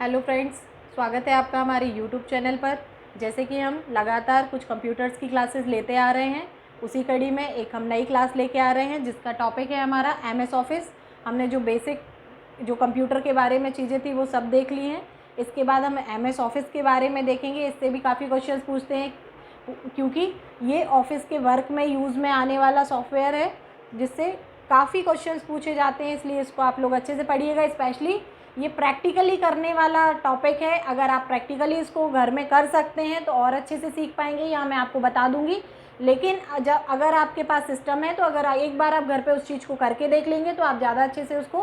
Hello friends, स्वागत है आपका हमारे यूट्यूब चैनल पर। जैसे कि हम लगातार कुछ कंप्यूटर्स की क्लासेस लेते आ रहे हैं, उसी कड़ी में एक हम नई क्लास लेके आ रहे हैं जिसका टॉपिक है हमारा एमएस ऑफिस। हमने जो बेसिक जो कंप्यूटर के बारे में चीज़ें थी वो सब देख ली हैं। इसके बाद हम एमएस ऑफिस के बारे में देखेंगे। इससे भी काफ़ी क्वेश्चंस पूछते हैं क्योंकि ये ऑफिस के वर्क में यूज़ में आने वाला सॉफ्टवेयर है जिससे काफ़ी क्वेश्चंस पूछे जाते हैं, इसलिए इसको आप लोग अच्छे से पढ़िएगा। स्पेशली ये प्रैक्टिकली करने वाला टॉपिक है। अगर आप प्रैक्टिकली इसको घर में कर सकते हैं तो और अच्छे से सीख पाएंगे, यहाँ मैं आपको बता दूंगी। लेकिन जब अगर आपके पास सिस्टम है तो अगर एक बार आप घर पे उस चीज़ को करके देख लेंगे तो आप ज़्यादा अच्छे से उसको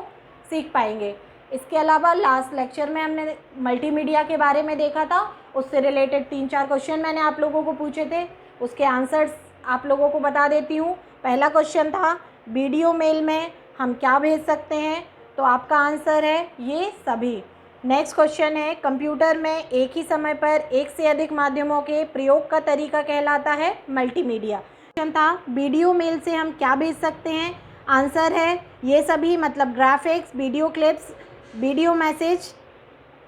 सीख पाएंगे। इसके अलावा लास्ट लेक्चर में हमने मल्टीमीडिया के बारे में देखा था, उससे रिलेटेड 3-4 क्वेश्चन मैंने आप लोगों को पूछे थे, उसके आंसर्स आप लोगों को बता देती हूँ। पहला क्वेश्चन था वीडियो मेल में हम क्या भेज सकते हैं, तो आपका आंसर है ये सभी। नेक्स्ट क्वेश्चन है कंप्यूटर में एक ही समय पर एक से अधिक माध्यमों के प्रयोग का तरीका कहलाता है मल्टीमीडिया। क्वेश्चन था वीडियो मेल से हम क्या भेज सकते हैं, आंसर है ये सभी, मतलब graphics, video clips, video message.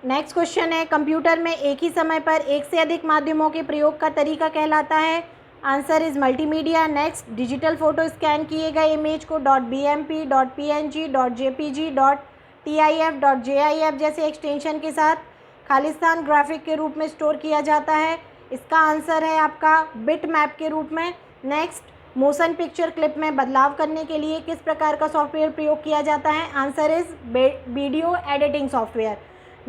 Next question है कंप्यूटर में एक ही समय पर एक से अधिक माध्यमों के प्रयोग का तरीका कहलाता है, answer is multimedia. Next digital photo scan किए गए इमेज को .bmp, .png, .jpg, .tif, .jif जैसे एक्सटेंशन के साथ खालिस्तान ग्राफिक के रूप में स्टोर किया जाता है, इसका आंसर है आपका बिट मैप के रूप में। नेक्स्ट मोशन पिक्चर क्लिप में बदलाव करने के लिए किस प्रकार का सॉफ्टवेयर प्रयोग किया जाता है, answer is video editing software.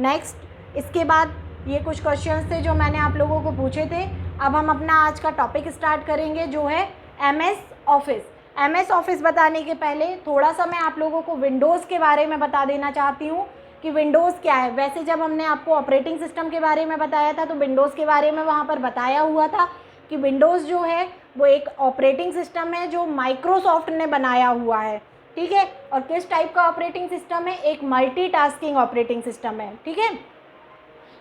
Next इसके बाद ये कुछ क्वेश्चंस थे जो मैंने आप लोगों को पूछे थे। अब हम अपना आज का टॉपिक स्टार्ट करेंगे जो है एमएस ऑफिस। एमएस ऑफिस बताने के पहले थोड़ा सा मैं आप लोगों को विंडोज़ के बारे में बता देना चाहती हूँ कि विंडोज़ क्या है। वैसे जब हमने आपको ऑपरेटिंग सिस्टम के बारे में बताया था तो विंडोज़ के बारे में वहाँ पर बताया हुआ था कि विंडोज़ जो है वो एक ऑपरेटिंग सिस्टम है जो माइक्रोसॉफ्ट ने बनाया हुआ है, ठीक है। और किस टाइप का ऑपरेटिंग सिस्टम है, एक मल्टीटास्किंग ऑपरेटिंग सिस्टम है, ठीक है।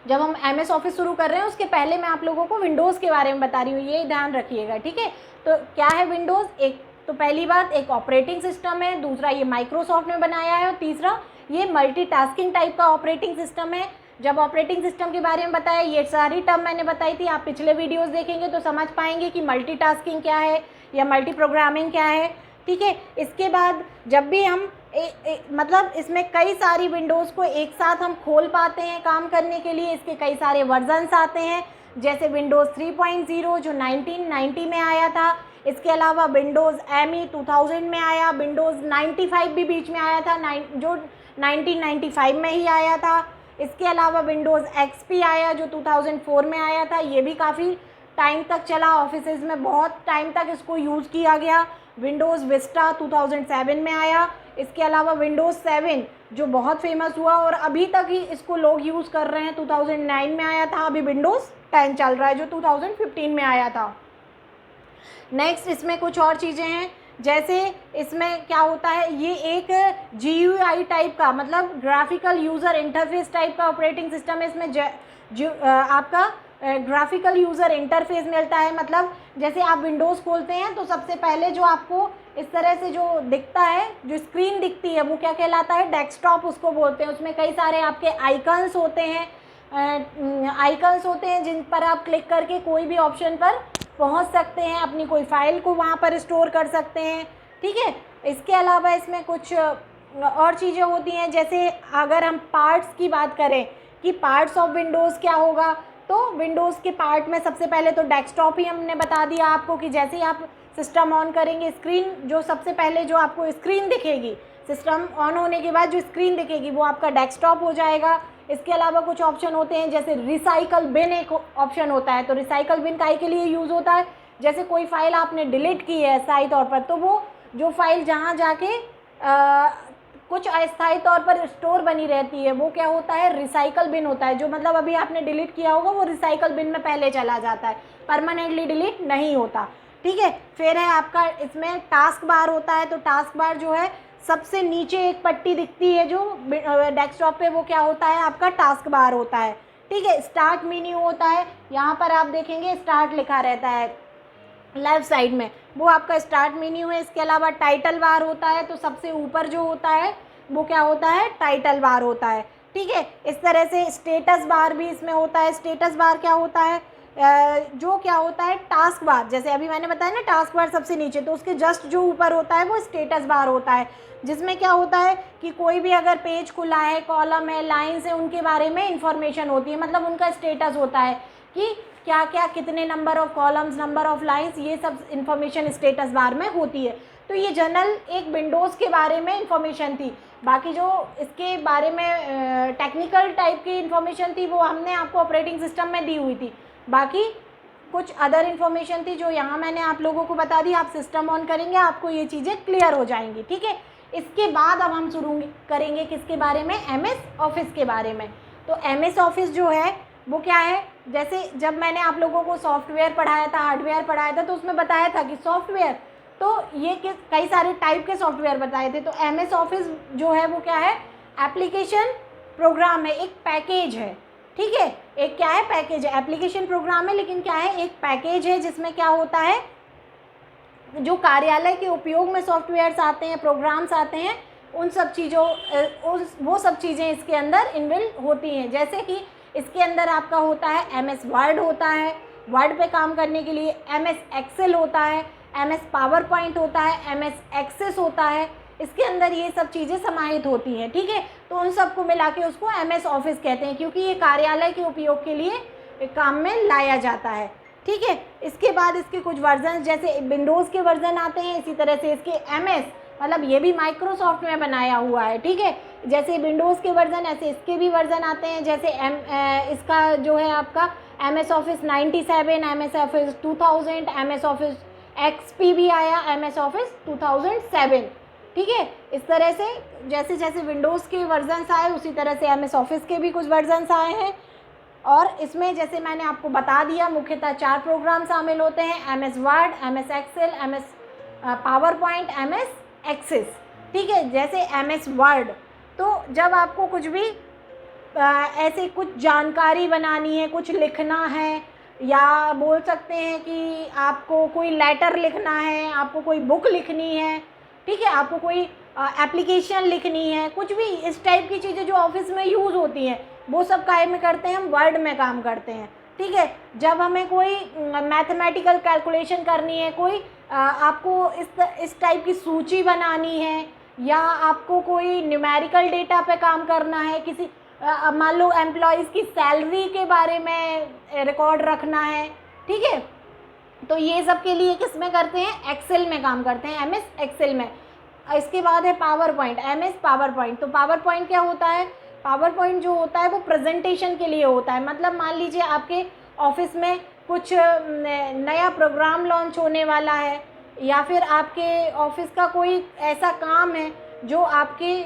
जब हम एमएस ऑफिस शुरू कर रहे हैं उसके पहले मैं आप लोगों को विंडोज़ के बारे में बता रही हूँ, ये ध्यान रखिएगा, ठीक है। तो क्या है विंडोज़, एक तो पहली बात एक ऑपरेटिंग सिस्टम है, दूसरा ये माइक्रोसॉफ्ट ने बनाया है, और तीसरा ये मल्टीटास्किंग टाइप का ऑपरेटिंग सिस्टम है। जब ऑपरेटिंग सिस्टम के बारे में बताया, ये सारी टर्म मैंने बताई थी, आप पिछले वीडियोस देखेंगे तो समझ पाएंगे कि मल्टीटास्किंग क्या है या मल्टी प्रोग्रामिंग क्या है, ठीक है। इसके बाद जब भी हम मतलब इसमें कई सारी विंडोज़ को एक साथ हम खोल पाते हैं काम करने के लिए, इसके कई सारे वर्जन्स आते हैं, जैसे विंडोज़ 3.0 जो 1990 में आया था। इसके अलावा विंडोज़ ME 2000 में आया, विंडोज़ 95 भी बीच में आया था, जो 1995 में ही आया था। इसके अलावा विंडोज़ XP आया जो 2004 में आया था, ये भी काफ़ी टाइम तक चला, ऑफिसेज़ में बहुत टाइम तक इसको यूज़ किया गया। विंडोज़ विस्टा 2007 में आया। इसके अलावा विंडोज़ 7 जो बहुत फेमस हुआ और अभी तक ही इसको लोग यूज़ कर रहे हैं, 2009 में आया था, अभी विंडोज़ 10 चल रहा है जो 2015 में आया था। नेक्स्ट इसमें कुछ और चीज़ें हैं, जैसे इसमें क्या होता है, ये एक GUI टाइप का, मतलब ग्राफिकल यूज़र इंटरफेस टाइप का ऑपरेटिंग सिस्टम है। इसमें आपका ग्राफिकल यूज़र इंटरफेस मिलता है, मतलब जैसे आप विंडोज़ खोलते हैं तो सबसे पहले जो आपको इस तरह से जो दिखता है, जो स्क्रीन दिखती है वो क्या कहलाता है, डेस्कटॉप उसको बोलते हैं। उसमें कई सारे आपके आइकन्स होते हैं जिन पर आप क्लिक करके कोई भी ऑप्शन पर पहुंच सकते हैं, अपनी कोई फाइल को वहां पर स्टोर कर सकते हैं, ठीक है। इसके अलावा इसमें कुछ और चीज़ें होती हैं, जैसे अगर हम पार्ट्स की बात करें कि पार्ट्स ऑफ विंडोज़ क्या होगा, तो विंडोज़ के पार्ट में सबसे पहले तो डेस्कटॉप ही हमने बता दिया आपको कि जैसे ही आप सिस्टम ऑन करेंगे, स्क्रीन जो सबसे पहले जो आपको स्क्रीन दिखेगी, सिस्टम ऑन होने के बाद जो स्क्रीन दिखेगी वो आपका डेस्कटॉप हो जाएगा। इसके अलावा कुछ ऑप्शन होते हैं, जैसे रिसाइकल बिन एक ऑप्शन होता है, तो रिसाइकल बिन काहे के लिए यूज़ होता है, जैसे कोई फाइल आपने डिलीट की है अस्थायी तौर पर, तो वो जो फाइल जहाँ जाके कुछ अस्थायी तौर पर स्टोर बनी रहती है वो क्या होता है, रिसाइकल बिन होता है। जो मतलब अभी आपने डिलीट किया होगा वो रिसाइकल बिन में पहले चला जाता है, परमानेंटली डिलीट नहीं होता, ठीक है। फिर है आपका इसमें टास्क बार होता है, तो टास्क बार जो है सबसे नीचे एक पट्टी दिखती है जो डेस्कटॉप पे, वो क्या होता है, आपका टास्क बार होता है, ठीक है। स्टार्ट मेन्यू होता है, यहाँ पर आप देखेंगे स्टार्ट लिखा रहता है लेफ्ट साइड में, वो आपका स्टार्ट मेन्यू है। इसके अलावा टाइटल बार होता है, तो सबसे ऊपर जो होता है वो क्या होता है, टाइटल बार होता है। ठीक है। इस तरह से स्टेटस बार भी इसमें होता है। स्टेटस बार क्या होता है, जो क्या होता है टास्क बार, जैसे अभी मैंने बताया ना टास्क बार सबसे नीचे, तो उसके जस्ट जो ऊपर होता है वो स्टेटस बार होता है, जिसमें क्या होता है कि कोई भी अगर पेज खुला है, कॉलम है, लाइन्स है, उनके बारे में इंफॉर्मेशन होती है, मतलब उनका स्टेटस होता है कि क्या क्या कितने number of columns, number of lines, ये सब इंफॉर्मेशन स्टेटस बार में होती है। तो ये जनरल एक विंडोज़ के बारे में इंफॉर्मेशन थी। बाकी जो इसके बारे में टेक्निकल टाइप की इंफॉर्मेशन थी वो हमने आपको ऑपरेटिंग सिस्टम में दी हुई थी। बाकी कुछ अदर इन्फॉर्मेशन थी जो यहाँ मैंने आप लोगों को बता दी। आप सिस्टम ऑन करेंगे आपको ये चीज़ें क्लियर हो जाएंगी, ठीक है। इसके बाद अब हम शुरू करेंगे किसके बारे में, एमएस ऑफिस के बारे में। तो एमएस ऑफिस जो है वो क्या है, जैसे जब मैंने आप लोगों को सॉफ्टवेयर पढ़ाया था, हार्डवेयर पढ़ाया था, तो उसमें बताया था कि सॉफ्टवेयर तो ये कई सारे टाइप के सॉफ्टवेयर बताए थे। तो एमएस ऑफिस जो है वो क्या है, एप्लीकेशन प्रोग्राम है, एक पैकेज है, ठीक है। एक क्या है, पैकेज है, एप्लीकेशन प्रोग्राम है, लेकिन क्या है, एक पैकेज है जिसमें क्या होता है, जो कार्यालय के उपयोग में सॉफ्टवेयर्स आते हैं, प्रोग्राम्स आते हैं, उन सब चीज़ों वो सब चीज़ें इसके अंदर इनबिल्ट होती हैं। जैसे कि इसके अंदर आपका होता है एमएस वर्ड होता है, वर्ड पे काम करने के लिए एमएस एक्सेल होता है, एमएस पावर पॉइंट होता है, एमएस एक्सेस होता है, इसके अंदर ये सब चीज़ें समाहित होती हैं, ठीक है। तो उन सबको मिला के उसको एमएस ऑफिस कहते हैं, क्योंकि ये कार्यालय के उपयोग के लिए काम में लाया जाता है, ठीक है। इसके बाद इसके कुछ वर्जन, जैसे विंडोज़ के वर्जन आते हैं, इसी तरह से इसके एमएस, मतलब ये भी माइक्रोसॉफ्ट में बनाया हुआ है, ठीक है। जैसे विंडोज़ के वर्जन ऐसे इसके भी वर्जन आते हैं। जैसे इसका जो है आपका MS office 97, MS office 2000, MS office XP भी आया, एमएस ऑफिस 2007, ठीक है। इस तरह से जैसे जैसे विंडोज़ के वर्जन्स आए उसी तरह से एमएस ऑफिस के भी कुछ वर्जन्स आए हैं। और इसमें जैसे मैंने आपको बता दिया मुख्यतः 4 प्रोग्राम शामिल होते हैं, MS Word, MS Excel, MS PowerPoint, MS Access, ठीक है। जैसे एमएस वर्ड, तो जब आपको कुछ भी ऐसे कुछ जानकारी बनानी है, कुछ लिखना है, या बोल सकते हैं कि आपको कोई लेटर लिखना है, आपको कोई बुक लिखनी है, ठीक है, आपको कोई एप्लीकेशन लिखनी है, कुछ भी इस टाइप की चीज़ें जो ऑफिस में यूज़ होती हैं, वो सब काय में करते हैं, हम वर्ड में काम करते हैं, ठीक है। जब हमें कोई मैथमेटिकल कैलकुलेशन करनी है, कोई आपको इस टाइप की सूची बनानी है, या आपको कोई न्यूमेरिकल डेटा पे काम करना है, किसी मान लो एम्प्लॉयज़ की सैलरी के बारे में रिकॉर्ड रखना है, ठीक है, तो ये सब के लिए किस में करते हैं, एक्सेल में काम करते हैं, एमएस एक्सेल में। इसके बाद है power point, MS power point. तो पावर पॉइंट क्या होता है, पावर पॉइंट जो होता है वो प्रेजेंटेशन के लिए होता है। मतलब मान लीजिए आपके ऑफिस में कुछ नया प्रोग्राम लॉन्च होने वाला है, या फिर आपके ऑफिस का कोई ऐसा काम है जो आपके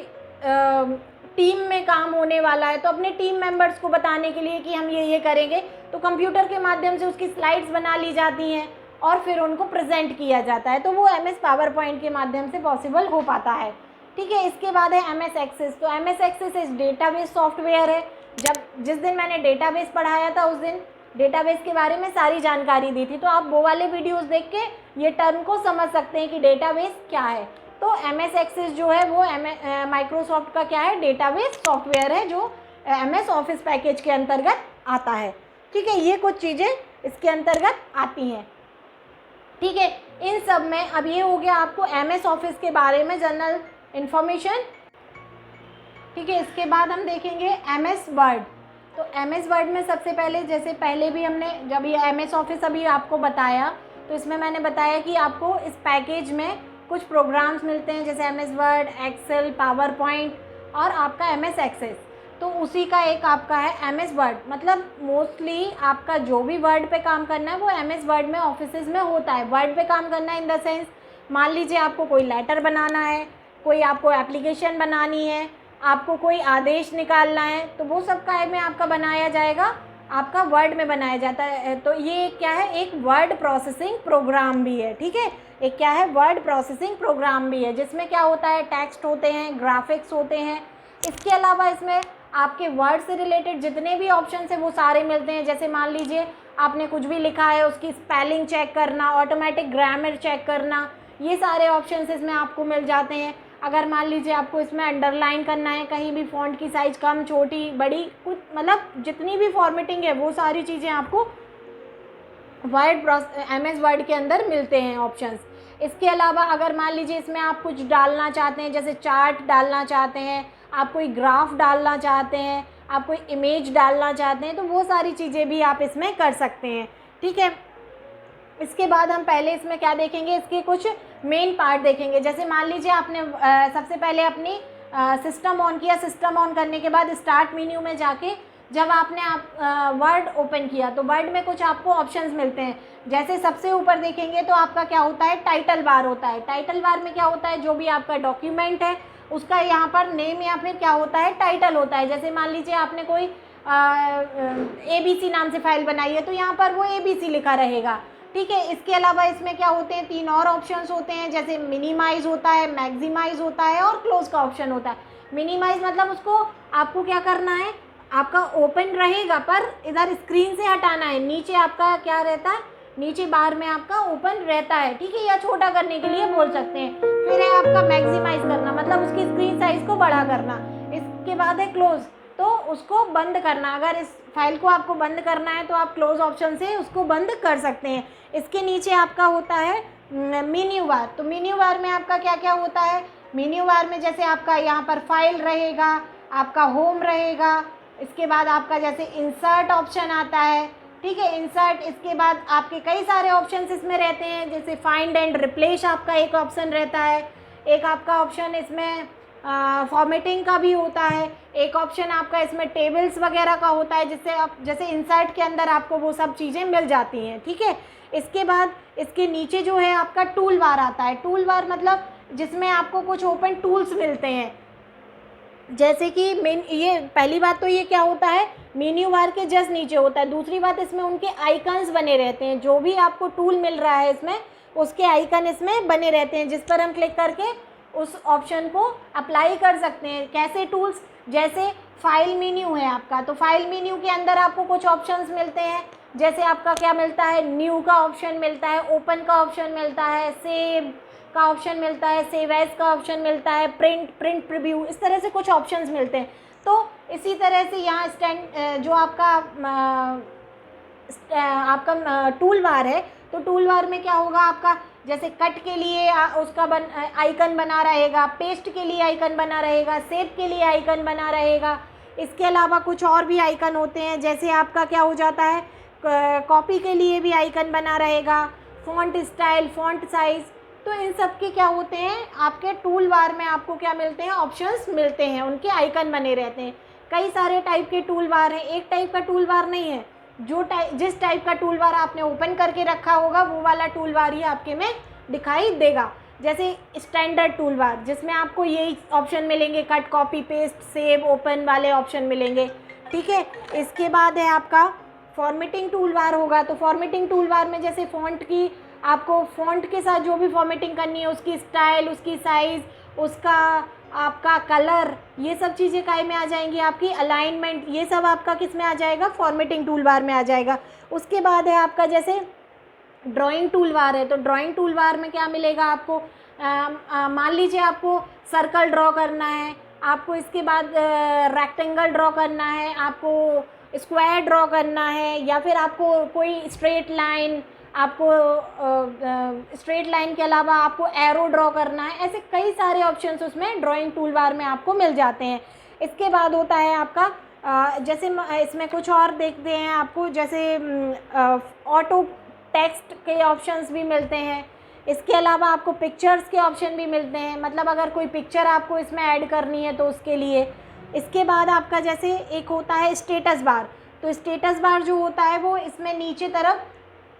टीम में काम होने वाला है, तो अपने टीम मेंबर्स को बताने के लिए कि हम ये करेंगे, तो कंप्यूटर के माध्यम से उसकी स्लाइड्स बना ली जाती हैं और फिर उनको प्रेजेंट किया जाता है। तो वो एमएस पावर पॉइंट के माध्यम से पॉसिबल हो पाता है, ठीक है। इसके बाद है एमएस एक्सेस। तो एमएस एक्सेस एक डेटाबेस सॉफ्टवेयर है। जिस दिन मैंने डेटाबेस पढ़ाया था उस दिन डेटाबेस के बारे में सारी जानकारी दी थी, तो आप वो वाले वीडियोस देख के ये टर्म को समझ सकते हैं कि डेटाबेस क्या है। तो एमएस एक्सेस जो है वो माइक्रोसॉफ्ट का क्या है, डेटाबेस सॉफ्टवेयर है, जो एमएस ऑफिस पैकेज के अंतर्गत आता है, ठीक है। ये कुछ चीज़ें इसके अंतर्गत आती हैं, ठीक है। इन सब में अब ये हो गया आपको एमएस ऑफिस के बारे में जनरल इन्फॉर्मेशन, ठीक है। इसके बाद हम देखेंगे एमएस वर्ड। तो एमएस वर्ड में सबसे पहले, जैसे पहले भी हमने जब ये एमएस ऑफिस अभी आपको बताया, तो इसमें मैंने बताया कि आपको इस पैकेज में कुछ प्रोग्राम्स मिलते हैं, जैसे MS Word, Excel, PowerPoint और आपका एमएस एक्सेस। तो उसी का एक आपका है एमएस वर्ड। मतलब मोस्टली आपका जो भी वर्ड पे काम करना है वो एमएस वर्ड में ऑफिसेज में होता है। वर्ड पे काम करना है इन द सेंस, मान लीजिए आपको कोई लेटर बनाना है, कोई आपको एप्लीकेशन बनानी है, आपको कोई आदेश निकालना है, तो वो सब काय में आपका बनाया जाएगा, आपका वर्ड में बनाया जाता है। तो ये क्या है, एक वर्ड प्रोसेसिंग प्रोग्राम भी है, ठीक है। एक क्या है, वर्ड प्रोसेसिंग प्रोग्राम भी है, जिसमें क्या होता है, टेक्स्ट होते हैं, ग्राफिक्स होते हैं। इसके अलावा इसमें आपके वर्ड से रिलेटेड जितने भी ऑप्शन हैं वो सारे मिलते हैं। जैसे मान लीजिए आपने कुछ भी लिखा है, उसकी स्पेलिंग चेक करना, ऑटोमेटिक ग्रामर चेक करना, ये सारे ऑप्शन इसमें आपको मिल जाते हैं। अगर मान लीजिए आपको इसमें अंडरलाइन करना है, कहीं भी फ़ॉन्ट की साइज़ कम छोटी बड़ी कुछ मतलब जितनी भी फॉर्मेटिंग है वो सारी चीज़ें आपको MS वर्ड के अंदर मिलते हैं ऑप्शंस। इसके अलावा अगर मान लीजिए इसमें आप कुछ डालना चाहते हैं, जैसे चार्ट डालना चाहते हैं, आप कोई ग्राफ डालना चाहते हैं, आप कोई इमेज डालना चाहते हैं, तो वो सारी चीज़ें भी आप इसमें कर सकते हैं। ठीक है, इसके बाद हम पहले इसमें क्या देखेंगे, इसके कुछ मेन पार्ट देखेंगे। जैसे मान लीजिए आपने सबसे पहले अपनी सिस्टम ऑन किया, सिस्टम ऑन करने के बाद स्टार्ट मेन्यू में जाके जब आपने वर्ड ओपन किया तो वर्ड में कुछ आपको ऑप्शंस मिलते हैं। जैसे सबसे ऊपर देखेंगे तो आपका क्या होता है, टाइटल बार होता है। टाइटल बार में क्या होता है, जो भी आपका डॉक्यूमेंट है उसका यहाँ पर नेम या फिर क्या होता है, टाइटल होता है। जैसे मान लीजिए आपने कोई ABC नाम से फाइल बनाई है तो यहाँ पर वो ABC लिखा रहेगा। ठीक है, इसके अलावा इसमें क्या होते हैं, 3 और ऑप्शंस होते हैं। जैसे मिनिमाइज़ होता है, मैक्सिमाइज़ होता है और क्लोज का ऑप्शन होता है। मिनिमाइज़ मतलब उसको आपको क्या करना है, आपका ओपन रहेगा पर इधर स्क्रीन से हटाना है। नीचे आपका क्या रहता है, नीचे बार में आपका ओपन रहता है। ठीक है, या छोटा करने के लिए बोल सकते हैं। फिर है आपका मैक्सिमाइज़ करना, मतलब उसकी स्क्रीन साइज़ को बड़ा करना। इसके बाद है क्लोज, तो उसको बंद करना। अगर इस फाइल को आपको बंद करना है तो आप क्लोज ऑप्शन से उसको बंद कर सकते हैं। इसके नीचे आपका होता है मेन्यू बार। तो मेन्यू बार में आपका क्या क्या होता है, मेन्यू बार में जैसे आपका यहाँ पर फाइल रहेगा, आपका होम रहेगा, इसके बाद आपका जैसे इंसर्ट ऑप्शन आता है। ठीक है, इंसर्ट, इसके बाद आपके कई सारे ऑप्शंस इसमें रहते हैं। जैसे फाइंड एंड रिप्लेस आपका एक ऑप्शन रहता है, एक आपका ऑप्शन इसमें फॉर्मेटिंग का भी होता है, एक ऑप्शन आपका इसमें टेबल्स वगैरह का होता है, जिससे आप जैसे इंसर्ट के अंदर आपको वो सब चीज़ें मिल जाती हैं। ठीक है, इसके बाद इसके नीचे जो है आपका टूल बार आता है। टूल बार मतलब जिसमें आपको कुछ ओपन टूल्स मिलते हैं। जैसे कि ये पहली बात तो ये क्या होता है, मेन्यू बार के जस्ट नीचे होता है। दूसरी बात, इसमें उनके आइकन्स बने रहते हैं। जो भी आपको टूल मिल रहा है इसमें उसके आइकन इसमें बने रहते हैं, जिस पर हम क्लिक करके उस ऑप्शन को अप्लाई कर सकते हैं। कैसे टूल्स, जैसे फाइल मेन्यू है आपका, तो फाइल मेन्यू के अंदर आपको कुछ ऑप्शंस मिलते हैं। जैसे आपका क्या मिलता है, न्यू का ऑप्शन मिलता है, ओपन का ऑप्शन मिलता है, सेव का ऑप्शन मिलता है, सेव एज का ऑप्शन मिलता है, प्रिंट प्रीव्यू, इस तरह से कुछ ऑप्शंस मिलते हैं। तो इसी तरह से यहाँ स्टैंड जो आपका टूल बार है, तो टूल बार में क्या होगा आपका, जैसे कट के लिए उसका आइकन बना रहेगा, पेस्ट के लिए आइकन बना रहेगा, सेव के लिए आइकन बना रहेगा। इसके अलावा कुछ और भी आइकन होते हैं, जैसे आपका क्या हो जाता है, कॉपी के लिए भी आइकन बना रहेगा, फ़ॉन्ट स्टाइल, फ़ॉन्ट साइज़। तो इन सब के क्या होते हैं, आपके टूल बार में आपको क्या मिलते हैं, ऑप्शंस मिलते हैं, उनके आइकन बने रहते हैं। कई सारे टाइप के टूल बार हैं, एक टाइप का टूल बार नहीं है। जिस टाइप का टूल बार आपने ओपन करके रखा होगा वो वाला टूल बार ही आपके में दिखाई देगा। जैसे स्टैंडर्ड टूल बार, जिसमें आपको यही ऑप्शन मिलेंगे, cut, copy, paste, save, open वाले ऑप्शन मिलेंगे। ठीक है, इसके बाद है आपका फॉर्मेटिंग टूल बार होगा। तो फॉर्मेटिंग टूल बार में जैसे फ़ॉन्ट की, आपको फ़ॉन्ट के साथ जो भी फॉर्मेटिंग करनी है, उसकी स्टाइल, उसकी साइज़, उसका आपका कलर, ये सब चीज़ें काय में आ जाएंगी, आपकी अलाइनमेंट, ये सब आपका किस में आ जाएगा, फॉर्मेटिंग टूल बार में आ जाएगा। उसके बाद है आपका जैसे ड्राइंग टूल बार है, तो ड्राइंग टूल बार में क्या मिलेगा आपको, मान लीजिए आपको सर्कल ड्रॉ करना है, आपको इसके बाद रेक्टेंगल ड्रॉ करना है, आपको स्क्वायर ड्रॉ करना है, या फिर आपको कोई स्ट्रेट लाइन, आपको स्ट्रेट लाइन के अलावा आपको एरो ड्रॉ करना है। ऐसे कई सारे ऑप्शंस उसमें ड्राइंग टूल बार में आपको मिल जाते हैं। इसके बाद होता है आपका जैसे इसमें कुछ और देखते हैं आपको, जैसे ऑटो टेक्स्ट के ऑप्शंस भी मिलते हैं। इसके अलावा आपको पिक्चर्स के ऑप्शन भी मिलते हैं, मतलब अगर कोई पिक्चर आपको इसमें ऐड करनी है तो उसके लिए। इसके बाद आपका जैसे एक होता है स्टेटस बार, तो स्टेटस बार जो होता है वो इसमें नीचे तरफ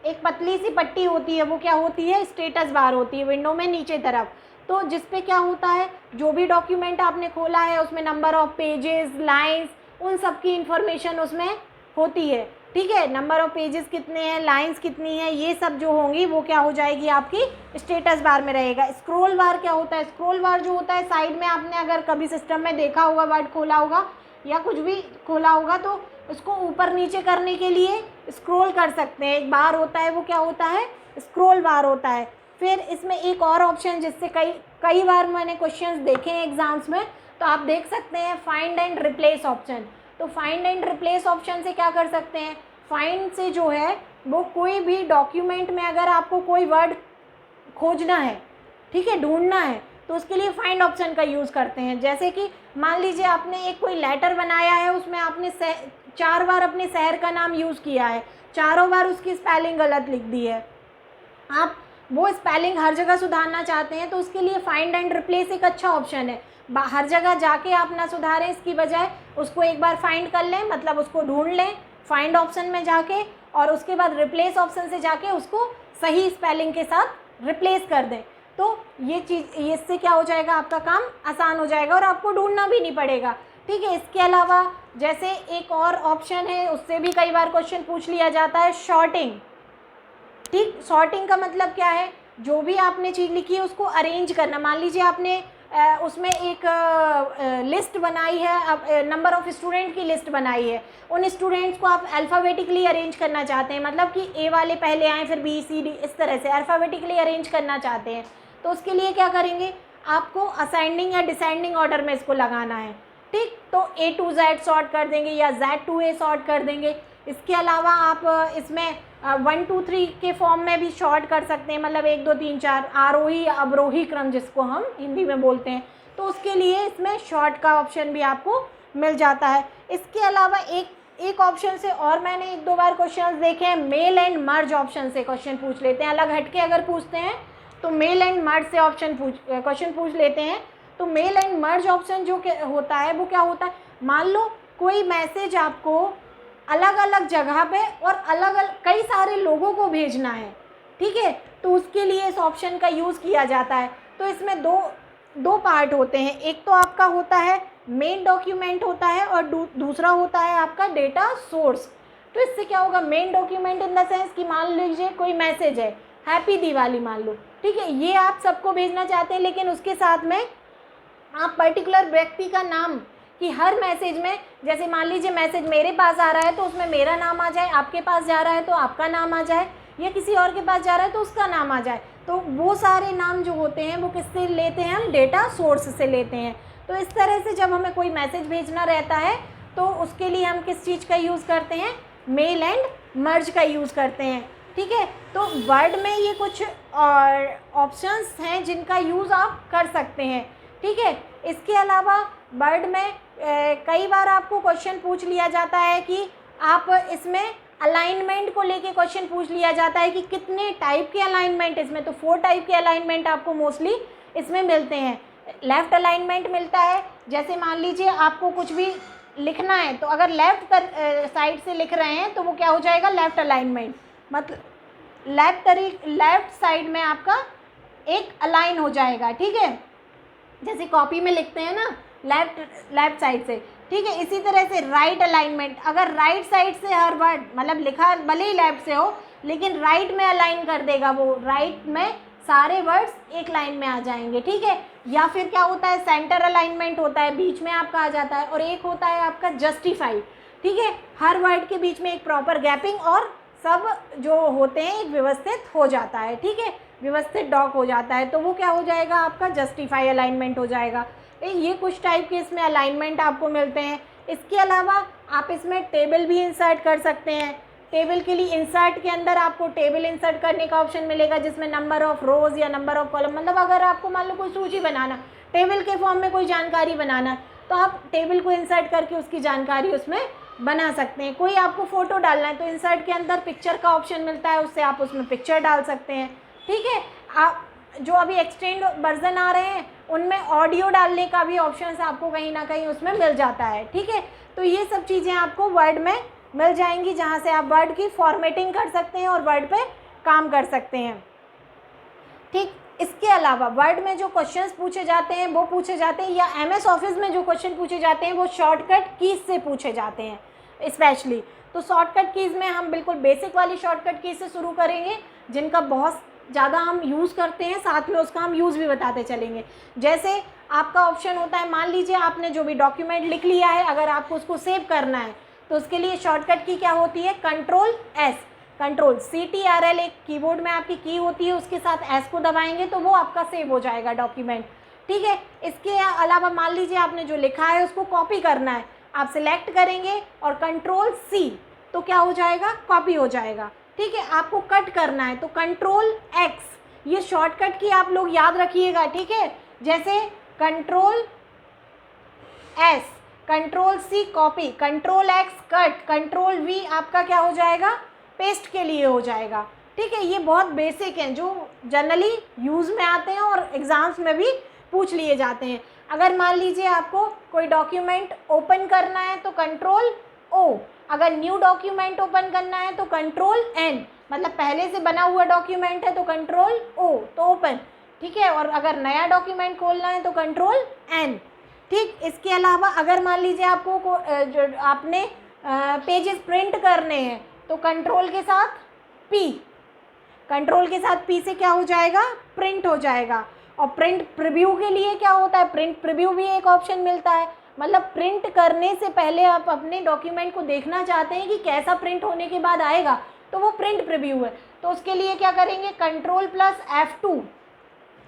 एक पतली सी पट्टी होती है, वो क्या होती है, स्टेटस बार होती है विंडो में नीचे तरफ। तो जिस पे क्या होता है, जो भी डॉक्यूमेंट आपने खोला है उसमें नंबर ऑफ़ पेजेस, लाइंस, उन सब की इंफॉर्मेशन उसमें होती है। ठीक है, नंबर ऑफ़ पेजेस कितने हैं, लाइंस कितनी है, ये सब जो होंगी वो क्या हो जाएगी, आपकी स्टेटस बार में रहेगा। स्क्रॉल बार क्या होता है, स्क्रॉल बार जो होता है साइड में, आपने अगर कभी सिस्टम में देखा होगा, वर्ड खोला होगा या कुछ भी खोला होगा, तो उसको ऊपर नीचे करने के लिए स्क्रॉल कर सकते हैं। एक बार होता है, वो क्या होता है, स्क्रॉल बार होता है। फिर इसमें एक और ऑप्शन जिससे कई बार मैंने क्वेश्चंस देखे हैं एग्जाम्स में, तो आप देख सकते हैं फाइंड एंड रिप्लेस ऑप्शन। तो फाइंड एंड रिप्लेस ऑप्शन से क्या कर सकते हैं, फाइंड से जो है वो कोई भी डॉक्यूमेंट में अगर आपको कोई वर्ड खोजना है, ठीक है, ढूंढना है, तो उसके लिए फाइंड ऑप्शन का यूज़ करते हैं। जैसे कि मान लीजिए आपने एक कोई लेटर बनाया है, उसमें आपने 4 बार अपने शहर का नाम यूज़ किया है, चारों बार उसकी स्पेलिंग गलत लिख दी है, आप वो स्पेलिंग हर जगह सुधारना चाहते हैं, तो उसके लिए फाइंड एंड रिप्लेस एक अच्छा ऑप्शन है। हर जगह जाके आप ना सुधारें, इसकी बजाय उसको एक बार फाइंड कर लें, मतलब उसको ढूंढ लें फाइंड ऑप्शन में जाके, और उसके बाद रिप्लेस ऑप्शन से जाके उसको सही स्पेलिंग के साथ रिप्लेस कर दें। तो ये चीज़, इससे क्या हो जाएगा, आपका काम आसान हो जाएगा और आपको ढूंढना भी नहीं पड़ेगा, ठीक है। इसके अलावा जैसे एक और ऑप्शन है, उससे भी कई बार क्वेश्चन पूछ लिया जाता है, शॉर्टिंग। ठीक, शॉर्टिंग का मतलब क्या है, जो भी आपने चीज़ लिखी है उसको अरेंज करना। मान लीजिए आपने उसमें एक लिस्ट बनाई है, नंबर ऑफ़ स्टूडेंट की लिस्ट बनाई है, उन स्टूडेंट्स को आप अल्फ़ाबेटिकली अरेंज करना चाहते हैं, मतलब कि ए वाले पहले आएँ फिर बी सी डी, इस तरह से अल्फ़ाबेटिकली अरेंज करना चाहते हैं। तो उसके लिए क्या करेंगे, आपको असेंडिंग या डिसेंडिंग ऑर्डर में इसको लगाना है, ठीक। तो A to Z सॉर्ट कर देंगे या Z to A सॉर्ट कर देंगे। इसके अलावा आप इसमें 1 2 3 के फॉर्म में भी शॉर्ट कर सकते हैं, मतलब 1 2 3 4, आरोही या अवरोही क्रम जिसको हम हिंदी में बोलते हैं, तो उसके लिए इसमें शॉर्ट का ऑप्शन भी आपको मिल जाता है। इसके अलावा एक ऑप्शन से और मैंने 1-2 बार क्वेश्चन देखे हैं, मेल एंड मर्ज ऑप्शन से क्वेश्चन पूछ लेते हैं। अलग हटके अगर पूछते हैं तो मेल एंड मर्ज से क्वेश्चन पूछ लेते हैं। तो मेल एंड मर्ज ऑप्शन जो होता है वो क्या होता है, मान लो कोई मैसेज आपको अलग अलग जगह पे और अलग अलग कई सारे लोगों को भेजना है, ठीक है, तो उसके लिए इस ऑप्शन का यूज़ किया जाता है। तो इसमें दो पार्ट होते हैं, एक तो आपका होता है मेन डॉक्यूमेंट होता है और दूसरा होता है आपका डेटा सोर्स। तो इससे क्या होगा, main document in the sense कि मान लीजिए कोई मैसेज है, हैप्पी दिवाली मान लो, ठीक है, ये आप सबको भेजना चाहते हैं, लेकिन उसके साथ में आप पर्टिकुलर व्यक्ति का नाम, कि हर मैसेज में, जैसे मान लीजिए मैसेज मेरे पास आ रहा है तो उसमें मेरा नाम आ जाए, आपके पास जा रहा है तो आपका नाम आ जाए, या किसी और के पास जा रहा है तो उसका नाम आ जाए। तो वो सारे नाम जो होते हैं वो किससे लेते हैं, हम डेटा सोर्स से लेते हैं। तो इस तरह से जब हमें कोई मैसेज भेजना रहता है तो उसके लिए हम किस चीज़ का यूज़ करते हैं, मेल एंड मर्ज का यूज़ करते हैं, ठीक है। तो वर्ड में ये कुछ ऑप्शंस हैं जिनका यूज़ आप कर सकते हैं, ठीक है। इसके अलावा वर्ड में कई बार आपको क्वेश्चन पूछ लिया जाता है कि आप इसमें अलाइनमेंट को लेके क्वेश्चन पूछ लिया जाता है कि कितने टाइप के अलाइनमेंट इसमें, तो 4 टाइप के अलाइनमेंट आपको मोस्टली इसमें मिलते हैं। लेफ़्ट अलाइनमेंट मिलता है, जैसे मान लीजिए आपको कुछ भी लिखना है तो अगर लेफ़्ट साइड से लिख रहे हैं तो वो क्या हो जाएगा, लेफ़्ट अलाइनमेंट, मतलब लेफ़्ट साइड में आपका एक अलाइन हो जाएगा, ठीक है, जैसे कॉपी में लिखते हैं ना लेफ़्ट साइड से, ठीक है। इसी तरह से राइट अलाइनमेंट, अगर राइट साइड से हर वर्ड, मतलब लिखा भले ही लेफ़्ट से हो लेकिन राइट में अलाइन कर देगा, वो राइट में सारे वर्ड्स एक लाइन में आ जाएंगे, ठीक है। या फिर क्या होता है, सेंटर अलाइनमेंट होता है, बीच में आपका आ जाता है, और एक होता है आपका जस्टिफाई, ठीक है, हर वर्ड के बीच में एक प्रॉपर गैपिंग और सब जो होते हैं एक व्यवस्थित हो जाता है, ठीक है, व्यवस्थित डॉक हो जाता है, तो वो क्या हो जाएगा, आपका जस्टिफाई अलाइनमेंट हो जाएगा। ये कुछ टाइप के इसमें अलाइनमेंट आपको मिलते हैं। इसके अलावा आप इसमें टेबल भी इंसर्ट कर सकते हैं। टेबल के लिए इंसर्ट के अंदर आपको टेबल इंसर्ट करने का ऑप्शन मिलेगा, जिसमें नंबर ऑफ़ रोज़ या नंबर ऑफ़ कॉलम, मतलब अगर आपको मान लो कोई सूची बनाना, टेबल के फॉर्म में कोई जानकारी बनाना, तो आप टेबल को इंसर्ट करके उसकी जानकारी उसमें बना सकते हैं। कोई आपको फ़ोटो डालना है तो इंसर्ट के अंदर पिक्चर का ऑप्शन मिलता है, उससे आप उसमें पिक्चर डाल सकते हैं, ठीक है। आप जो अभी एक्सटेंड वर्जन आ रहे हैं उनमें ऑडियो डालने का भी ऑप्शन आपको कहीं ना कहीं उसमें मिल जाता है, ठीक है। तो ये सब चीज़ें आपको वर्ड में मिल जाएंगी, जहाँ से आप वर्ड की फॉर्मेटिंग कर सकते हैं और वर्ड पे काम कर सकते हैं, ठीक। इसके अलावा वर्ड में जो क्वेश्चंस पूछे जाते हैं वो पूछे जाते हैं, या MS ऑफिस में जो क्वेश्चन पूछे जाते हैं वो शॉर्टकट कीज़ से पूछे जाते हैं स्पेशली। तो शॉर्टकट कीज़ में हम बिल्कुल बेसिक वाली शॉर्टकट कीज़ से शुरू करेंगे, जिनका बहुत ज़्यादा हम यूज़ करते हैं, साथ में उसका हम यूज़ भी बताते चलेंगे। जैसे आपका ऑप्शन होता है, मान लीजिए आपने जो भी डॉक्यूमेंट लिख लिया है, अगर आपको उसको सेव करना है तो उसके लिए शॉर्टकट की क्या होती है, Ctrl+S। कंट्रोल CTRL एक कीबोर्ड में आपकी की होती है, उसके साथ S को दबाएंगे तो वो आपका सेव हो जाएगा डॉक्यूमेंट, ठीक है। इसके अलावा मान लीजिए आपने जो लिखा है उसको कॉपी करना है, आप सिलेक्ट करेंगे और कंट्रोल C, तो क्या हो जाएगा, कॉपी हो जाएगा, ठीक है। आपको कट करना है तो कंट्रोल X, ये शॉर्टकट की आप लोग याद रखिएगा, ठीक है। जैसे control S, control C copy, control X cut, control V आपका क्या हो जाएगा, पेस्ट के लिए हो जाएगा, ठीक है। ये बहुत बेसिक हैं जो जनरली यूज़ में आते हैं और एग्ज़ाम्स में भी पूछ लिए जाते हैं। अगर मान लीजिए आपको कोई डॉक्यूमेंट ओपन करना है तो कंट्रोल O, अगर न्यू डॉक्यूमेंट ओपन करना है तो कंट्रोल N, मतलब पहले से बना हुआ डॉक्यूमेंट है तो कंट्रोल O तो ओपन, ठीक है। और अगर नया डॉक्यूमेंट खोलना है तो कंट्रोल N, ठीक। इसके अलावा अगर मान लीजिए आपको आपने पेजेस प्रिंट करने हैं तो कंट्रोल के साथ P, कंट्रोल के साथ P से क्या हो जाएगा, प्रिंट हो जाएगा। और प्रिंट प्रीव्यू के लिए क्या होता है, प्रिंट प्रीव्यू भी एक ऑप्शन मिलता है, मतलब प्रिंट करने से पहले आप अपने डॉक्यूमेंट को देखना चाहते हैं कि कैसा प्रिंट होने के बाद आएगा, तो वो प्रिंट प्रीव्यू है। तो उसके लिए क्या करेंगे, control plus F2,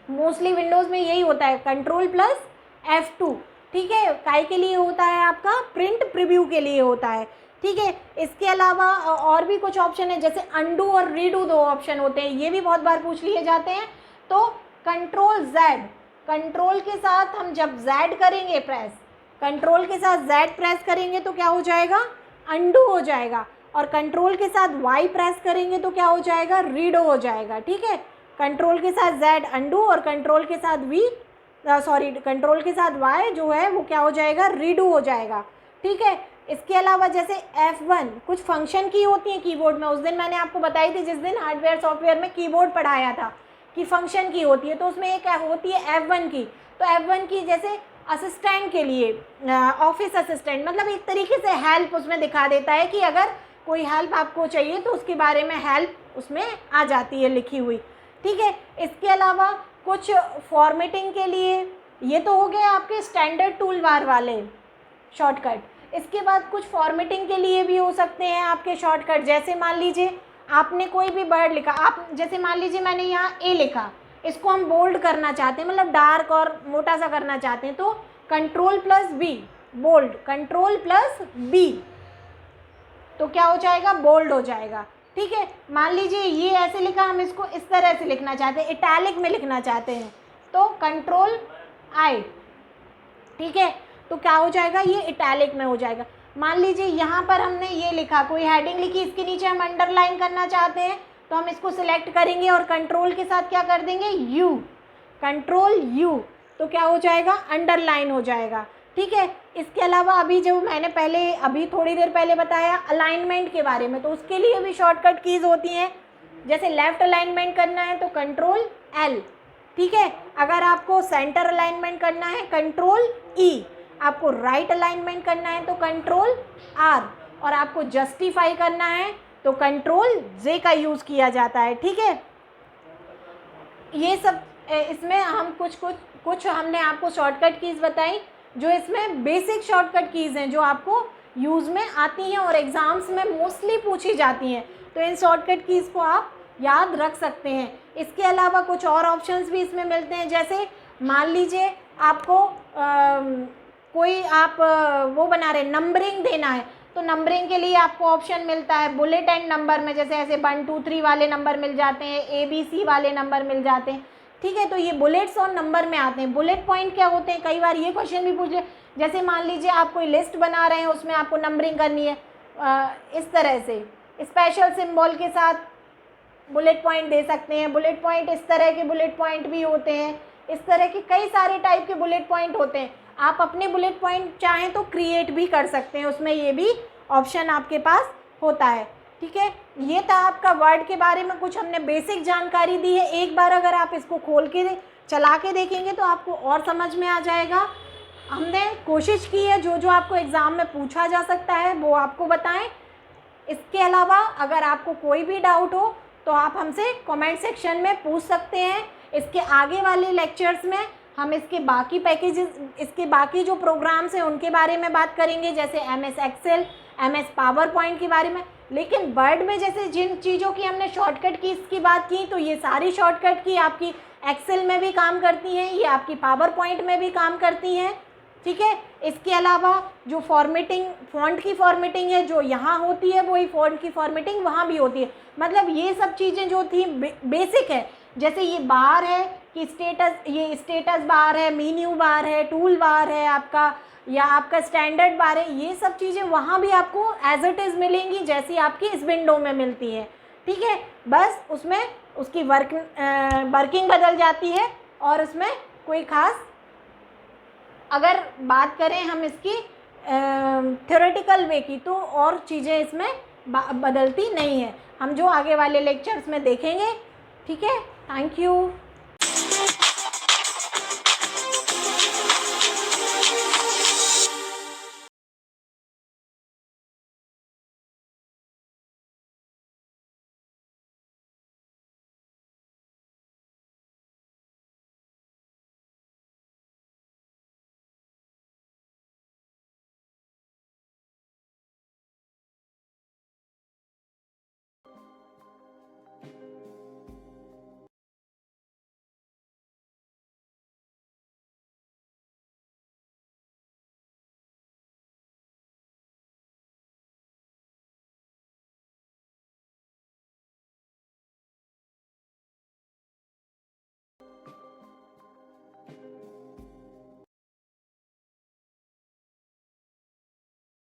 mostly Windows में यही होता है, कंट्रोल प्लस F2, ठीक है। काय के लिए होता है, आपका प्रिंट प्रीव्यू के लिए होता है, ठीक है। इसके अलावा और भी कुछ ऑप्शन है, जैसे अंडू और रीडू, दो ऑप्शन होते हैं, ये भी बहुत बार पूछ लिए जाते हैं। तो कंट्रोल Z, कंट्रोल के साथ हम जब Z करेंगे प्रेस, कंट्रोल के साथ Z प्रेस करेंगे तो क्या हो जाएगा, अंडू हो जाएगा। और कंट्रोल के साथ Y प्रेस करेंगे तो क्या हो जाएगा, रीडो हो जाएगा, ठीक है। कंट्रोल के साथ Z अंडू और कंट्रोल के साथ कंट्रोल के साथ Y जो है वो क्या हो जाएगा, रीडू हो जाएगा, ठीक है। इसके अलावा जैसे F1 कुछ फंक्शन की होती है कीबोर्ड में, उस दिन मैंने आपको बताई थी जिस दिन हार्डवेयर सॉफ्टवेयर में कीबोर्ड पढ़ाया था कि फंक्शन की होती है, तो उसमें एक होती है F1 की। तो F1 की जैसे असिस्टेंट के लिए, ऑफिस असिस्टेंट, मतलब एक तरीके से हेल्प उसमें दिखा देता है कि अगर कोई हेल्प आपको चाहिए तो उसके बारे में हेल्प उसमें आ जाती है लिखी हुई, ठीक है। इसके अलावा कुछ फॉर्मेटिंग के लिए, ये तो हो गए आपके स्टैंडर्ड टूल बार वाले शॉर्टकट। इसके बाद कुछ फॉर्मेटिंग के लिए भी हो सकते हैं आपके शॉर्टकट, जैसे मान लीजिए आपने कोई भी वर्ड लिखा, आप जैसे मान लीजिए मैंने यहाँ ए लिखा, इसको हम बोल्ड करना चाहते हैं, मतलब डार्क और मोटा सा करना चाहते हैं, तो control plus B bold, control plus B तो क्या हो जाएगा, बोल्ड हो जाएगा, ठीक है। मान लीजिए ये ऐसे लिखा, हम इसको इस तरह से लिखना चाहते हैं, इटैलिक में लिखना चाहते हैं, तो कंट्रोल आई, ठीक है, तो क्या हो जाएगा, ये इटैलिक में हो जाएगा। मान लीजिए यहाँ पर हमने ये लिखा, कोई हेडिंग लिखी, इसके नीचे हम अंडरलाइन करना चाहते हैं, तो हम इसको सिलेक्ट करेंगे और कंट्रोल के साथ क्या कर देंगे, यू, कंट्रोल यू, तो क्या हो जाएगा, अंडरलाइन हो जाएगा, ठीक है। इसके अलावा अभी जो मैंने पहले अभी थोड़ी देर पहले बताया अलाइनमेंट के बारे में, तो उसके लिए भी शॉर्टकट कीज़ होती हैं। जैसे लेफ़्ट अलाइनमेंट करना है तो कंट्रोल एल, ठीक है। अगर आपको सेंटर अलाइनमेंट करना है कंट्रोल ई, आपको राइट अलाइनमेंट करना है तो कंट्रोल आर, और आपको जस्टिफाई करना है तो कंट्रोल जे का यूज़ किया जाता है, ठीक है। ये सब इसमें हम कुछ हमने आपको शॉर्टकट कीज़ बताई, जो इसमें बेसिक शॉर्टकट कीज़ हैं जो आपको यूज़ में आती हैं और एग्ज़ाम्स में मोस्टली पूछी जाती हैं, तो इन शॉर्टकट कीज़ को आप याद रख सकते हैं। इसके अलावा कुछ और ऑप्शंस भी इसमें मिलते हैं, जैसे मान लीजिए आपको कोई आप वो बना रहे, नंबरिंग देना है, तो नंबरिंग के लिए आपको ऑप्शन मिलता है बुलेट एंड नंबर में, जैसे ऐसे 1 2 3 वाले नंबर मिल जाते हैं, ABC वाले नंबर मिल जाते हैं, ठीक है। तो ये बुलेट्स और नंबर में आते हैं। बुलेट पॉइंट क्या होते हैं, कई बार ये क्वेश्चन भी पूछ ले, जैसे मान लीजिए आप कोई लिस्ट बना रहे हैं, उसमें आपको नंबरिंग करनी है, इस तरह से स्पेशल सिंबल के साथ बुलेट पॉइंट दे सकते हैं। बुलेट पॉइंट इस तरह के बुलेट पॉइंट भी होते हैं, इस तरह के कई सारे टाइप के बुलेट पॉइंट होते हैं। आप अपने बुलेट पॉइंट चाहें तो क्रिएट भी कर सकते हैं, उसमें ये भी ऑप्शन आपके पास होता है, ठीक है। ये था आपका वर्ड के बारे में, कुछ हमने बेसिक जानकारी दी है। एक बार अगर आप इसको खोल के चला के देखेंगे तो आपको और समझ में आ जाएगा। हमने कोशिश की है जो जो आपको एग्ज़ाम में पूछा जा सकता है वो आपको बताएं। इसके अलावा अगर आपको कोई भी डाउट हो तो आप हमसे कमेंट सेक्शन में पूछ सकते हैं। इसके आगे वाले लेक्चर्स में हम इसके बाकी पैकेजेस, इसके बाकी जो प्रोग्राम्स हैं उनके बारे में बात करेंगे, जैसे MS Excel, MS PowerPoint के बारे में। लेकिन वर्ड में जैसे जिन चीज़ों की हमने शॉर्टकट कीज़ की बात की, तो ये सारी शॉर्टकट की आपकी एक्सेल में भी काम करती हैं, ये आपकी पावर पॉइंट में भी काम करती हैं, ठीक है। इसके अलावा जो फॉर्मेटिंग, फ़ॉन्ट की फॉर्मेटिंग है जो यहाँ होती है, वही फ़ॉन्ट की फॉर्मेटिंग वहाँ भी होती है। मतलब ये सब चीज़ें जो थी बेसिक है। जैसे ये बार है कि स्टेटस, ये स्टेटस बार है, मेन्यू बार है, टूल बार है आपका, या आपका स्टैंडर्ड बार है, ये सब चीज़ें वहाँ भी आपको एज इट इज़ मिलेंगी जैसी आपकी इस विंडो में मिलती है, ठीक है। बस उसमें उसकी वर्किंग बदल जाती है, और उसमें कोई ख़ास, अगर बात करें हम इसकी थ्योरेटिकल वे की, तो और चीज़ें इसमें बदलती नहीं है। हम जो आगे वाले लेक्चर्स में देखेंगे, ठीक है। Thank you.